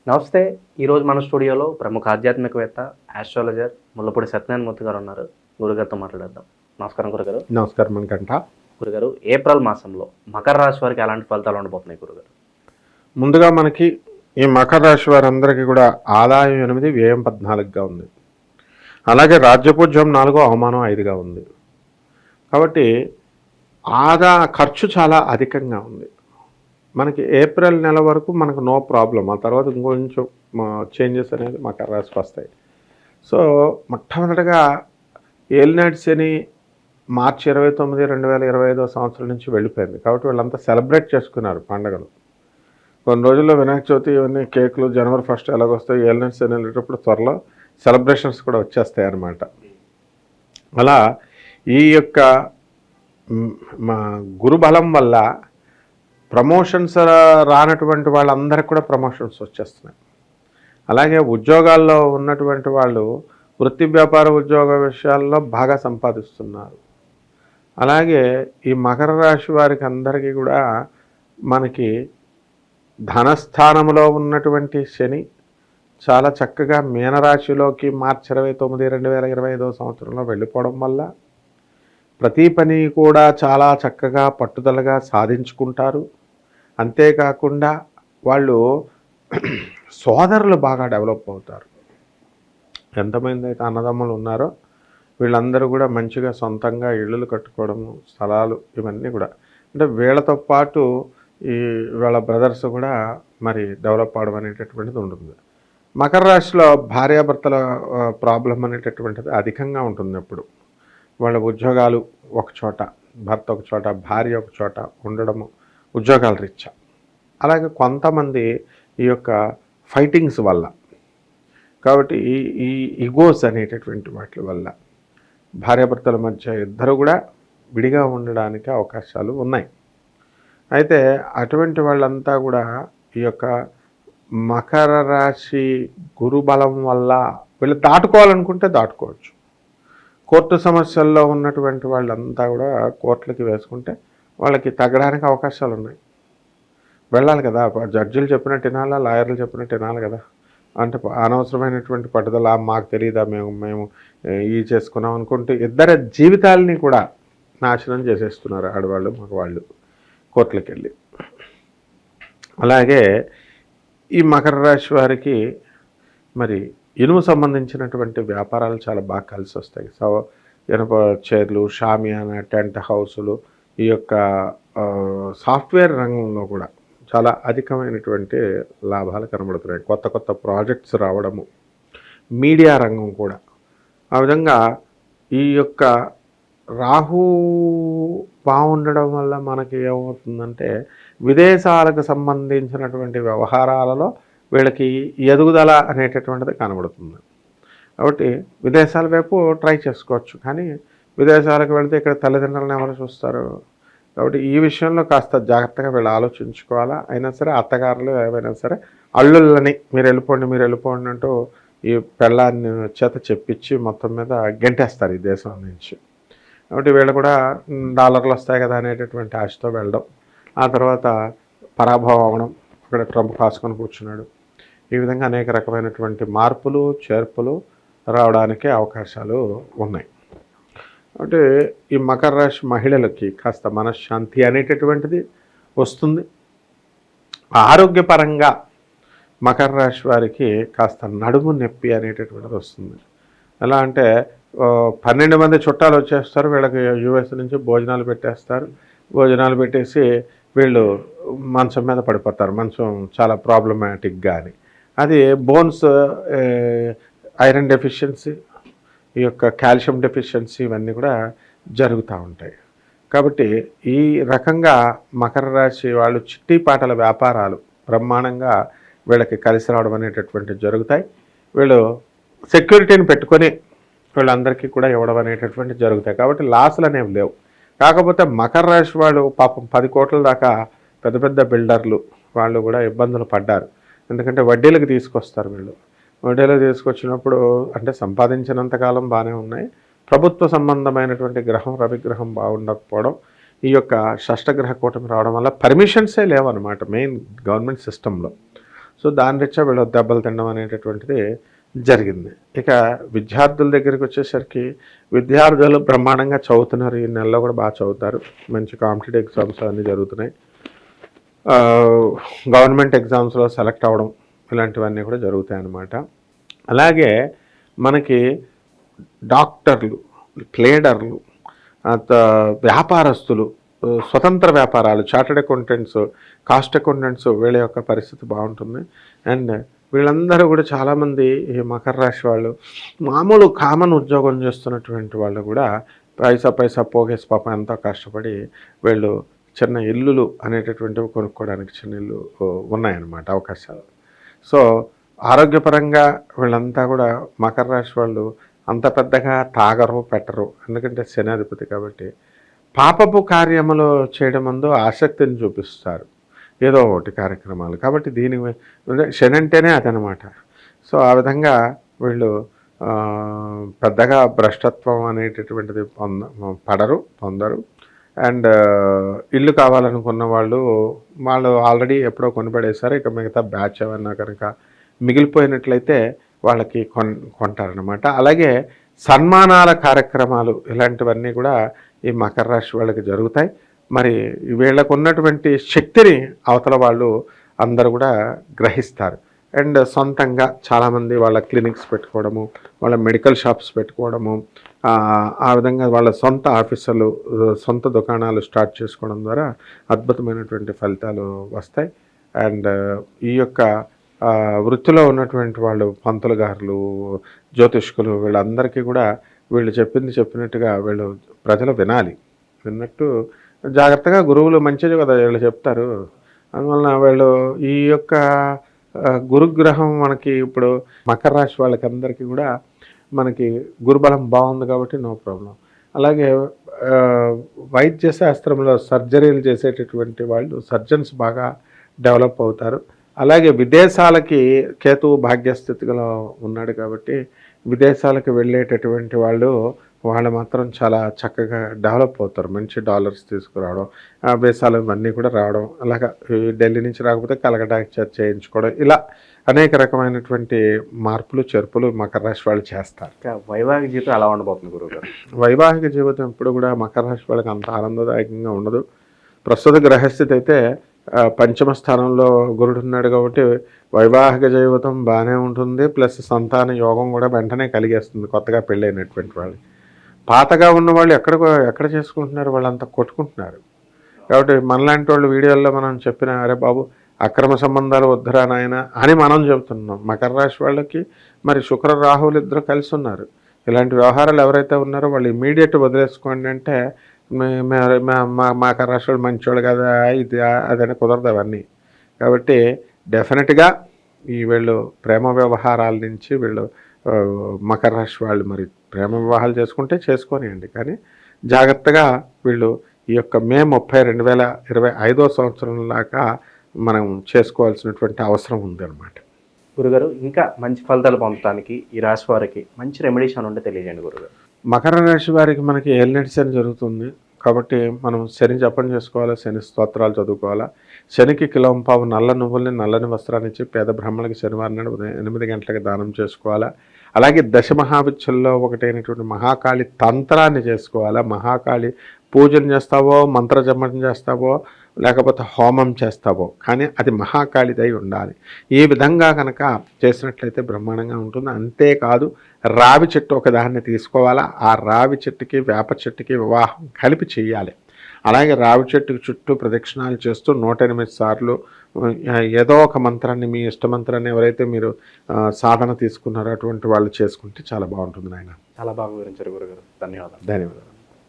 నమస్తే. ఈరోజు మన స్టూడియోలో ప్రముఖ ఆధ్యాత్మికవేత్త, ఆస్ట్రాలజర్ ముల్లపూడి సత్యనారాయణ మూర్తి గారు ఉన్నారు. గురుగారితో మాట్లాడేద్దాం. నమస్కారం గురుగారు. నమస్కారం మనకంట. గురుగారు, ఏప్రిల్ మాసంలో మకర రాశి వారికి ఎలాంటి ఫలితాలు ఉండబోతున్నాయి గురుగారు? ముందుగా మనకి ఈ మకర రాశి వారందరికీ కూడా ఆదాయం 8, వ్యయం 14గా ఉంది. అలాగే రాజ్యపూజ్యం 4, అవమానం 5గా ఉంది. కాబట్టి ఖర్చు చాలా అధికంగా ఉంది. మనకి ఏప్రిల్ నెల వరకు మనకు నో ప్రాబ్లం. ఆ తర్వాత ఇంకొంచెం చేంజెస్ అనేది మకర రాశికి వస్తాయి. సో మొట్టమొదటిగా ఏలినాటి శని మార్చి 29, 2025 సంవత్సరం నుంచి వెళ్ళిపోయింది. కాబట్టి వీళ్ళంతా సెలబ్రేట్ చేసుకున్నారు పండుగలు. కొన్ని రోజుల్లో వినాయక చవితి ఇవన్నీ కేకులు జనవరి 1 ఎలాగొస్తాయి, ఏలినాటి శని వెళ్ళేటప్పుడు త్వరలో సెలబ్రేషన్స్ కూడా వచ్చేస్తాయి అన్నమాట. అలా ఈ యొక్క మా గురుబలం వల్ల ప్రమోషన్స్ రానటువంటి వాళ్ళందరికీ కూడా ప్రమోషన్స్ వచ్చేస్తున్నాయి. అలాగే ఉద్యోగాల్లో ఉన్నటువంటి వాళ్ళు వృత్తి వ్యాపార ఉద్యోగ విషయాల్లో బాగా సంపాదిస్తున్నారు. అలాగే ఈ మకర రాశి వారికి అందరికీ కూడా మనకి ధనస్థానంలో ఉన్నటువంటి శని చాలా చక్కగా మీనరాశిలోకి మార్చి 29, 2025 సంవత్సరంలో వెళ్ళిపోవడం వల్ల ప్రతి పని కూడా చాలా చక్కగా పట్టుదలగా సాధించుకుంటారు. అంతేకాకుండా వాళ్ళు సోదరులు బాగా డెవలప్ అవుతారు. ఎంతమంది అయితే అన్నదమ్ములు ఉన్నారో వీళ్ళందరూ కూడా మంచిగా సొంతంగా ఇళ్ళు కట్టుకోవడము, స్థలాలు ఇవన్నీ కూడా అంటే వీళ్ళతో పాటు ఈ వీళ్ళ బ్రదర్స్ కూడా మరి డెవలప్ అవడం అనేటటువంటిది ఉంటుంది. మకర రాశిలో భార్యాభర్తల ప్రాబ్లం అనేటటువంటిది అధికంగా ఉంటుంది. ఎప్పుడు వాళ్ళ ఉద్యోగాలు ఒక చోట, భర్త ఒక చోట, భార్య ఒక చోట ఉండడము, ఉద్యోగాల రీత్యా. అలాగే కొంతమంది ఈ యొక్క ఫైటింగ్స్ వల్ల, కాబట్టి ఈ ఈగోస్ అనేటటువంటి వాటి వల్ల భార్యాభర్తల మధ్య ఇద్దరు కూడా విడిగా ఉండడానికి అవకాశాలు ఉన్నాయి. అయితే అటువంటి వాళ్ళంతా కూడా ఈ యొక్క మకర రాశి గురుబలం వల్ల వీళ్ళు దాటుకోవాలనుకుంటే దాటుకోవచ్చు. కోర్టు సమస్యల్లో ఉన్నటువంటి వాళ్ళంతా కూడా కోర్టులకి వేసుకుంటే వాళ్ళకి తగ్గడానికి అవకాశాలు ఉన్నాయి. వెళ్ళాలి కదా, జడ్జిలు చెప్పినట్టు వినాలా, లాయర్లు చెప్పినట్టు వినాలి కదా. అంటే అనవసరమైనటువంటి పట్టుదల, మాకు తెలియదా, మేము ఈ చేసుకున్నాం అనుకుంటే ఇద్దరి జీవితాలని కూడా నాశనం చేసేస్తున్నారు ఆడవాళ్ళు మగవాళ్ళు కోర్టులకు వెళ్ళి. అలాగే ఈ మకర రాశి వారికి మరి ఇనుము సంబంధించినటువంటి వ్యాపారాలు చాలా బాగా కలిసి వస్తాయి. సో ఇనుప చైర్లు, షామియానా, టెంట్ హౌసులు, ఈ యొక్క సాఫ్ట్వేర్ రంగంలో కూడా చాలా అధికమైనటువంటి లాభాలు కనబడుతున్నాయి. కొత్త కొత్త ప్రాజెక్ట్స్ రావడము, మీడియా రంగం కూడా. ఆ విధంగా ఈ యొక్క రాహు బాగుండడం వల్ల మనకి ఏమవుతుందంటే విదేశాలకు సంబంధించినటువంటి వ్యవహారాలలో వీళ్ళకి ఎదుగుదల అనేటటువంటిది కనబడుతుంది. కాబట్టి విదేశాల వైపు ట్రై చేసుకోవచ్చు. కానీ విదేశాలకు వెళితే ఇక్కడ తల్లిదండ్రులను ఎవరు చూస్తారు? కాబట్టి ఈ విషయంలో కాస్త జాగ్రత్తగా వీళ్ళు ఆలోచించుకోవాలా. అయినా సరే అత్తగారులు ఏవైనా సరే అల్లుళ్ళని మీరు వెళ్ళిపోండి అంటూ ఈ పెళ్ళాన్ని చేత చెప్పించి మొత్తం మీద గెంటేస్తారు ఈ దేశం నుంచి. కాబట్టి వీళ్ళు కూడా డాలర్లు వస్తాయి కదా అనేటటువంటి ఆశతో వెళ్ళడం, ఆ తర్వాత పరాభవం అవ్వడం, అక్కడ ట్రంప్ కాసుకొని కూర్చున్నాడు. ఈ విధంగా అనేక రకమైనటువంటి మార్పులు చేర్పులు రావడానికి అవకాశాలు ఉన్నాయి. అంటే ఈ మకర రాశి మహిళలకి కాస్త మనశ్శాంతి అనేటటువంటిది వస్తుంది. ఆరోగ్యపరంగా మకర రాశి వారికి కాస్త నడుము నొప్పి అనేటటువంటిది వస్తుంది. ఎలా అంటే 12 మంది చుట్టాలు వచ్చేస్తారు, వీళ్ళకి యూఎస్ నుంచి భోజనాలు పెట్టేస్తారు. భోజనాలు పెట్టేసి వీళ్ళు మంచం మీద పడిపోతారు. మంచం చాలా ప్రాబ్లమాటిక్గా అని. అది బోన్స్, ఐరన్ డెఫిషియన్సీ, ఈ యొక్క కాల్షియం డెఫిషియన్సీ ఇవన్నీ కూడా జరుగుతూ ఉంటాయి. కాబట్టి ఈ రకంగా మకర రాశి వాళ్ళు చిట్టిపాటల వ్యాపారాలు బ్రహ్మాండంగా వీళ్ళకి కలిసి రావడం అనేటటువంటివి జరుగుతాయి. వీళ్ళు సెక్యూరిటీని పెట్టుకొని వీళ్ళందరికీ కూడా ఇవ్వడం అనేటటువంటి జరుగుతాయి. కాబట్టి లాసులు అనేవి లేవు. కాకపోతే మకర రాశి వాళ్ళు పాపం 10 కోట్ల దాకా పెద్ద పెద్ద బిల్డర్లు వాళ్ళు కూడా ఇబ్బందులు పడ్డారు. ఎందుకంటే వడ్డీలకు తీసుకొస్తారు వీళ్ళు. వడ్డీలకు తీసుకొచ్చినప్పుడు అంటే సంపాదించినంతకాలం బాగానే ఉన్నాయి. ప్రభుత్వ సంబంధమైనటువంటి గ్రహం రవిగ్రహం బాగుండకపోవడం, ఈ యొక్క షష్టగ్రహ కూటమి రావడం వల్ల పర్మిషన్సే లేవన్నమాట మెయిన్ గవర్నమెంట్ సిస్టంలో. సో దాని రీత్యా వీళ్ళు దెబ్బలు తినడం అనేటటువంటిది జరిగింది. ఇక విద్యార్థుల దగ్గరికి వచ్చేసరికి విద్యార్థులు బ్రహ్మాండంగా చదువుతున్నారు. ఈ నెలలో కూడా బాగా చదువుతారు. మంచి కాంపిటేటివ్ ఎగ్జామ్స్ అన్నీ జరుగుతున్నాయి. గవర్నమెంట్ ఎగ్జామ్స్లో సెలెక్ట్ అవ్వడం ఇలాంటివన్నీ కూడా జరుగుతాయి అన్నమాట. అలాగే మనకి డాక్టర్లు, ట్రేడర్లు, వ్యాపారస్తులు, స్వతంత్ర వ్యాపారాలు, చార్టెడ్ అకౌంటెంట్స్, కాస్ట్ అకౌంటెంట్స్ వీళ్ళ యొక్క పరిస్థితి బాగుంటుంది. అండ్ వీళ్ళందరూ కూడా చాలామంది ఈ మకర రాశి వాళ్ళు మామూలు కామన్ ఉద్యోగం చేస్తున్నటువంటి వాళ్ళు కూడా పైసా పోగేసి పాపం ఎంతో కష్టపడి వీళ్ళు చిన్న ఇల్లులు అనేటటువంటివి కొనుక్కోవడానికి చిన్న ఇల్లు ఉన్నాయన్నమాట అవకాశాలు. సో ఆరోగ్యపరంగా వీళ్ళంతా కూడా మకర రాశి వాళ్ళు అంత పెద్దగా తాగరు పెట్టరు, ఎందుకంటే శనాధిపతి కాబట్టి. పాపపు కార్యములు చేయడం ముందు ఆసక్తిని చూపిస్తారు, ఏదో ఒకటి కార్యక్రమాలు కాబట్టి దీనికి శని అంటేనే అదనమాట. సో ఆ విధంగా వీళ్ళు పెద్దగా భ్రష్టత్వం అనేటటువంటిది పొందరు. అండ్ ఇల్లు కావాలనుకున్న వాళ్ళు ఆల్రెడీ ఎప్పుడో కొనిపడేశారు. ఇక మిగతా బ్యాచ్ ఏమన్నా కనుక మిగిలిపోయినట్లయితే వాళ్ళకి కొంటారనమాట. అలాగే సన్మానాల కార్యక్రమాలు ఇలాంటివన్నీ కూడా ఈ మకర రాశి వాళ్ళకి జరుగుతాయి. మరి వీళ్ళకు ఉన్నటువంటి శక్తిని అవతల వాళ్ళు అందరూ కూడా గ్రహిస్తారు. అండ్ సొంతంగా చాలామంది వాళ్ళ క్లినిక్స్ పెట్టుకోవడము, వాళ్ళ మెడికల్ షాప్స్ పెట్టుకోవడము, ఆ విధంగా వాళ్ళ సొంత ఆఫీసులు, సొంత దుకాణాలు స్టార్ట్ చేసుకోవడం ద్వారా అద్భుతమైనటువంటి ఫలితాలు వస్తాయి. అండ్ ఈ యొక్క వృత్తిలో ఉన్నటువంటి వాళ్ళు పంతులు గారులు, జ్యోతిష్కులు వీళ్ళందరికీ కూడా వీళ్ళు చెప్పినట్టుగా వీళ్ళు ప్రజలు విన్నట్టు జాగ్రత్తగా గురువులు మంచిది కదా వీళ్ళు చెప్తారు. అందువలన వీళ్ళు ఈ యొక్క గురుగ్రహం మనకి ఇప్పుడు మకర రాశి వాళ్ళకి అందరికీ కూడా మనకి గురుబలం బాగుంది కాబట్టి నో ప్రాబ్లం. అలాగే వైద్య శాస్త్రంలో సర్జరీలు చేసేటటువంటి వాళ్ళు సర్జన్స్ బాగా డెవలప్ అవుతారు. అలాగే విదేశాలకి కేతువు భాగ్యస్థితిలో ఉన్నాడు కాబట్టి విదేశాలకు వెళ్ళేటటువంటి వాళ్ళు మాత్రం చాలా చక్కగా డెవలప్ అవుతారు. మంచి డాలర్స్ తీసుకురావడం, దేశాలు ఇవన్నీ కూడా రావడం, అలాగా ఢిల్లీ నుంచి రాకపోతే కలకటా చేయించుకోవడం, ఇలా అనేక రకమైనటువంటి మార్పులు చేర్పులు మకర రాశి వాళ్ళు చేస్తారు. వైవాహిక జీవితం ఎలా ఉండబోతుంది గురువుగారు? వైవాహిక జీవితం ఇప్పుడు కూడా మకర రాశి వాళ్ళకి అంత ఆనందదాయకంగా ఉండదు. ప్రస్తుత గ్రహస్థితి అయితే పంచమ స్థానంలో గురుడు ఉన్నాడు కాబట్టి వైవాహిక జీవితం బాగానే ఉంటుంది. ప్లస్ సంతాన యోగం కూడా వెంటనే కలిగేస్తుంది కొత్తగా పెళ్ళైనటువంటి వాళ్ళు. పాతగా ఉన్న వాళ్ళు ఎక్కడ చేసుకుంటున్నారు, వాళ్ళంతా కొట్టుకుంటున్నారు. కాబట్టి మనలాంటి వాళ్ళు వీడియోల్లో మనం చెప్పిన అరే బాబు అక్రమ సంబంధాలు వద్దురా నాయన అని మనం చెబుతున్నాం. మకర రాశి వాళ్ళకి మరి శుక్ర రాహువులు ఇద్దరు కలిసి ఉన్నారు. ఇలాంటి వ్యవహారాలు ఎవరైతే ఉన్నారో వాళ్ళు ఇమీడియట్ వదిలేసుకోండి అంటే మకర రాశి వాళ్ళు మంచివాళ్ళు కదా ఇది అదని కుదరదు అవన్నీ. కాబట్టి డెఫినెట్గా వీళ్ళు ప్రేమ వ్యవహారాల నుంచి వీళ్ళు మకర రాశి వాళ్ళు మరి ప్రేమ వివాహాలు చేసుకుంటే చేసుకోనియండి, కానీ జాగ్రత్తగా వీళ్ళు ఈ యొక్క మే 30, 2025 సంవత్సరం దాకా మనం చేసుకోవాల్సినటువంటి అవసరం ఉంది అన్నమాట. గురుగారు ఇంకా మంచి ఫలితాలు పొందడానికి ఈ రాశి వారికి మంచి రెమెడీస్ అని ఉంటే తెలియజేయండి గురుగారు. మకర రాశి వారికి మనకి ఏలినాటి శని జరుగుతుంది కాబట్టి మనం శని జపం చేసుకోవాలా, శని స్తోత్రాలు చదువుకోవాలా. శనికి కిలోంపావు నల్ల నువ్వుల్ని నల్లని వస్త్రాన్ని ఇచ్చి పేద బ్రాహ్మణులకి శనివారం నాడు ఉదయం 8 గంటలకు దానం చేసుకోవాలా. అలాగే దశమహావిద్యల్లో ఒకటైనటువంటి మహాకాళి తంత్రాన్ని చేసుకోవాలా. మహాకాళి పూజను చేస్తావో, మంత్రజపం చేస్తావో, లేకపోతే హోమం చేస్తావో, కానీ అది మహాకాళిదై ఉండాలి. ఈ విధంగా కనుక చేసినట్లయితే బ్రహ్మాండంగా ఉంటుంది. అంతేకాదు రావి చెట్టు ఒకదాన్ని తీసుకోవాలా. ఆ రావి చెట్టుకి వేప చెట్టుకి వివాహం కలిపి చేయాలి. అలాగే రావి చెట్టుకి చుట్టూ ప్రదక్షిణాలు చేస్తూ 108 సార్లు ఏదో ఒక మంత్రాన్ని, మీ ఇష్ట మంత్రాన్ని ఎవరైతే మీరు సాధన తీసుకున్నారో అటువంటి వాళ్ళు చేసుకుంటే చాలా బాగుంటుంది నాయన. చాలా బాగా వివరించారు గురుగారు. ధన్యవాదాలు. ధన్యవాదాలు.